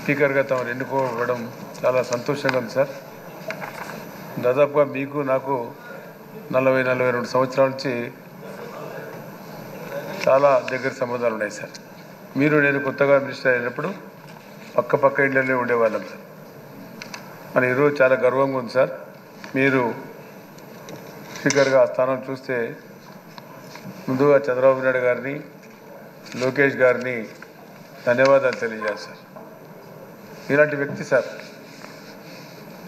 స్పీకర్గా తమను ఎన్నుకోవడం చాలా సంతోషంగా ఉంది సార్. దాదాపుగా మీకు నాకు 40-42 సంవత్సరాల నుంచి చాలా దగ్గర సంబంధాలు ఉన్నాయి సార్. మీరు నేను కొత్తగా మినిస్టర్ అయినప్పుడు పక్క ఇళ్ళనే ఉండేవాళ్ళం సార్. మన ఈరోజు చాలా గర్వంగా ఉంది సార్. మీరు స్పీకర్గా ఆ స్థానం చూస్తే ముందుగా చంద్రబాబు నాయుడు గారిని, లోకేష్ గారిని ధన్యవాదాలు తెలియజేయాలి సార్. ఇలాంటి వ్యక్తి సార్,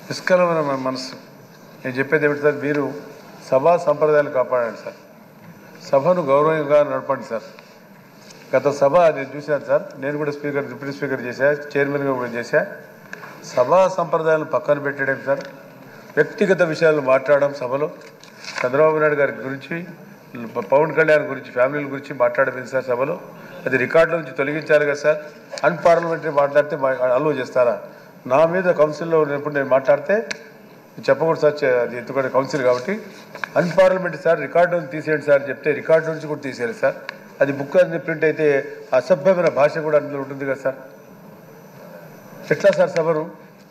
నిష్కలమైన మనసు. నేను చెప్పేది ఏమిటి సార్, మీరు సభా సంప్రదాయాలు కాపాడండి సార్, సభను గౌరవంగా నడపండి సార్. గత సభ నేను చూశాను సార్, నేను కూడా డిప్యూటీ స్పీకర్ చేశా, చైర్మన్గా కూడా చేశా. సభా సంప్రదాయాలను పక్కన పెట్టడం సార్, వ్యక్తిగత విషయాలు మాట్లాడడం సభలో, చంద్రబాబు నాయుడు గారి గురించి, పవన్ కళ్యాణ్ గురించి, ఫ్యామిలీల గురించి మాట్లాడలేదు సార్ సభలో. అది రికార్డుల నుంచి తొలగించాలి కదా సార్. అన్పార్లమెంటరీ మాట్లాడితే అలో చేస్తారా? నా మీద కౌన్సిల్లో ఉన్నప్పుడు నేను మాట్లాడితే చెప్పకూడదు సార్, అది ఎత్తుకునే కౌన్సిల్ కాబట్టి అన్పార్లమెంటరీ సార్, రికార్డు నుంచి తీసేయండి సార్ చెప్తే రికార్డు నుంచి కూడా తీసేయాలి సార్. అది బుక్ అన్ని ప్రింట్ అయితే అసభ్యమైన భాష కూడా అందులో ఉంటుంది కదా సార్. ఎట్లా సార్ సభను?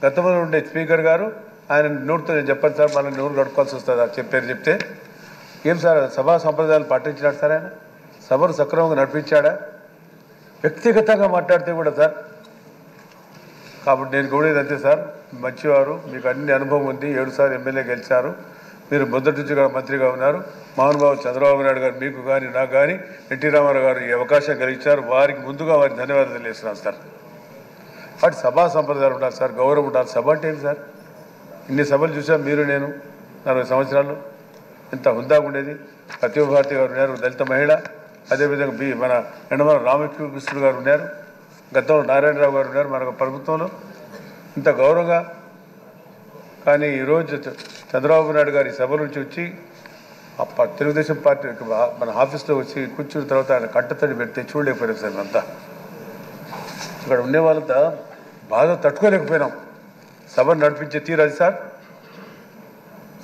గతంలో ఉండే స్పీకర్ గారు ఆయన నోటితో నేను చెప్పాను సార్, మళ్ళీ నోరు గడుపుకోవాల్సి వస్తుంది చెప్పారు చెప్తే. ఏం సార్ సభా సంప్రదాయాలు పాటించినాడు సార్ ఆయన? సభను సక్రమంగా నడిపించాడా? వ్యక్తిగతంగా మాట్లాడితే కూడా సార్. కాబట్టి నేను కూడా అంతే సార్, మంచివారు, మీకు అన్ని అనుభవం ఉంది, 7 సార్లు ఎమ్మెల్యే గెలిచారు, మీరు మొదటి నుంచి మంత్రిగా ఉన్నారు. మహానుభావు చంద్రబాబు నాయుడు గారు మీకు కానీ నాకు కానీ ఎన్టీ రామారావు గారు ఈ అవకాశం కలిగించారు. వారికి ముందుగా వారికి ధన్యవాదాలు తెలియజేస్తున్నాను సార్. వాటి సభా సంప్రదాయాలు ఉండాలి సార్, గౌరవం ఉండాలి. సభ అంటే ఏంటి సార్? ఇన్ని సభలు చూసాం మీరు నేను 40 సంవత్సరాలు. ఎంత హుందాగా ఉండేది. ప్రతిభ భారతి గారు ఉన్నారు, దళిత మహిళ. అదేవిధంగా మన ఎండమల రామకృష్ణుడు గారు ఉన్నారు, గతంలో నారాయణరావు గారు ఉన్నారు మన ప్రభుత్వంలో. ఇంత గౌరవంగా. కానీ ఈరోజు చంద్రబాబు నాయుడు గారి సభ నుంచి వచ్చి తెలుగుదేశం పార్టీ మన ఆఫీస్లో వచ్చి కూర్చున్న తర్వాత ఆయన కట్టతడి పెడితే చూడలేకపోయాం సార్. అంతా ఇక్కడ ఉండే వాళ్ళంతా బాధ తట్టుకోలేకపోయినాం. సభను నడిపించే తీరు అది సార్.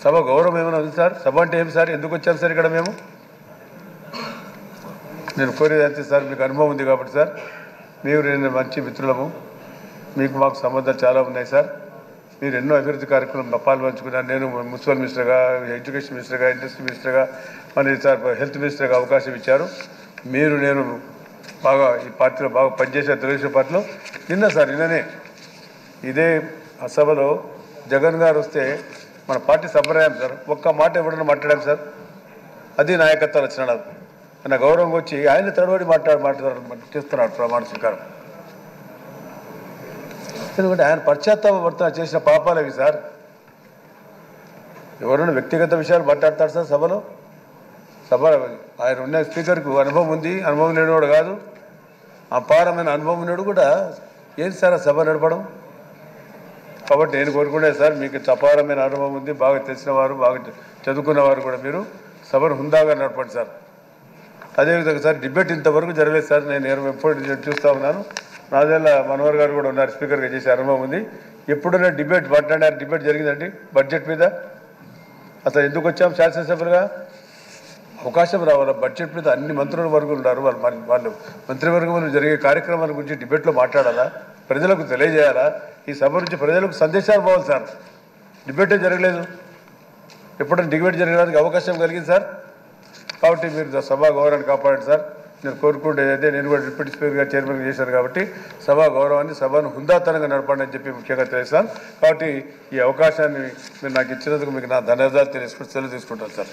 సభ గౌరవం ఏమైనా ఉంది సార్? సభ అంటే ఏమి సార్? ఎందుకు వచ్చాం సార్ ఇక్కడ మేము? నేను కోరేది అంతే సార్, మీకు అనుభవం ఉంది కాబట్టి సార్. మీరు నేను మంచి మిత్రులము, మీకు మాకు సంబంధాలు చాలా ఉన్నాయి సార్. మీరు ఎన్నో అభివృద్ధి కార్యక్రమం పాల్పంచుకున్నారు. నేను మున్సిపల్ మినిస్టర్గా, ఎడ్యుకేషన్ మినిస్టర్గా, ఇండస్ట్రీ మినిస్టర్గా, మన సార్ హెల్త్ మినిస్టర్గా అవకాశం ఇచ్చారు. మీరు నేను బాగా ఈ పార్టీలో బాగా పనిచేసే తెలుగుదేశం పార్టీలో. నిన్ననే ఇదే సభలో జగన్ గారు వస్తే మన పార్టీ సంప్రదాయం సార్, ఒక్క మాట ఎవడన్నా మాట్లాడాం సార్. అది నాయకత్వం వచ్చినాడు. ఆయన గౌరవంగా వచ్చి ఆయన తడబడి చేస్తున్నాడు ప్రమాణ స్వీకారం. ఎందుకంటే ఆయన పశ్చాత్తాపడుతున్న చేసిన పాపాలు అవి సార్. ఎవరైనా వ్యక్తిగత విషయాలు మాట్లాడతాడు సార్ సభలో. సభ ఆయన ఉన్న స్పీకర్కు అనుభవం ఉంది, అనుభవం లేనివాడు కాదు, అపారమైన అనుభవం ఉన్నాడు కూడా. ఏంటి సార్ ఆ సభ నడపడం? కాబట్టి నేను కోరుకునే సార్, మీకు అపారమైన అనుభవం ఉంది, బాగా తెలిసిన వారు, బాగా చదువుకున్నవారు కూడా మీరు సభను హుందాగా నడపండి సార్. అదేవిధంగా సార్ డిబేట్ ఇంతవరకు జరగలేదు సార్. నేను ఎప్పుడు చూస్తూ ఉన్నాను. నాదేళ్ళ మనోహర్ గారు కూడా ఉన్నారు, స్పీకర్గా చేసే అనుభవం ఉంది. ఎప్పుడైనా డిబేట్ మాట్లాడారు? డిబేట్ జరిగిందండి బడ్జెట్ మీద? అసలు ఎందుకు వచ్చాం శాసనసభ్యులుగా? అవకాశం రావాలి. బడ్జెట్ మీద అన్ని మంత్రుల వర్గులు ఉన్నారు, వాళ్ళు మంత్రివర్గంలో జరిగే కార్యక్రమాల గురించి డిబేట్లో మాట్లాడాలా, ప్రజలకు తెలియజేయాలా? ఈ సభ నుంచి ప్రజలకు సందేశాలు పోవాలి సార్. డిబేటే జరగలేదు. ఎప్పుడైనా డిబేట్ జరగడానికి అవకాశం కలిగింది సార్. కాబట్టి మీరు సభా గౌరవాన్ని కాపాడండి సార్. నేను కోరుకుంటే అయితే నేను కూడా డిప్యూటీ స్పీకర్గా చైర్మన్గా చేశాను కాబట్టి సభా గౌరవాన్ని, సభను హుందాతనంగా నడపండి అని చెప్పి ముఖ్యంగా తెలుస్తాను. కాబట్టి ఈ అవకాశాన్ని మీరు నాకు ఇచ్చినందుకు మీకు నా ధన్యవాదాలు సెలవు తీసుకుంటాను సార్.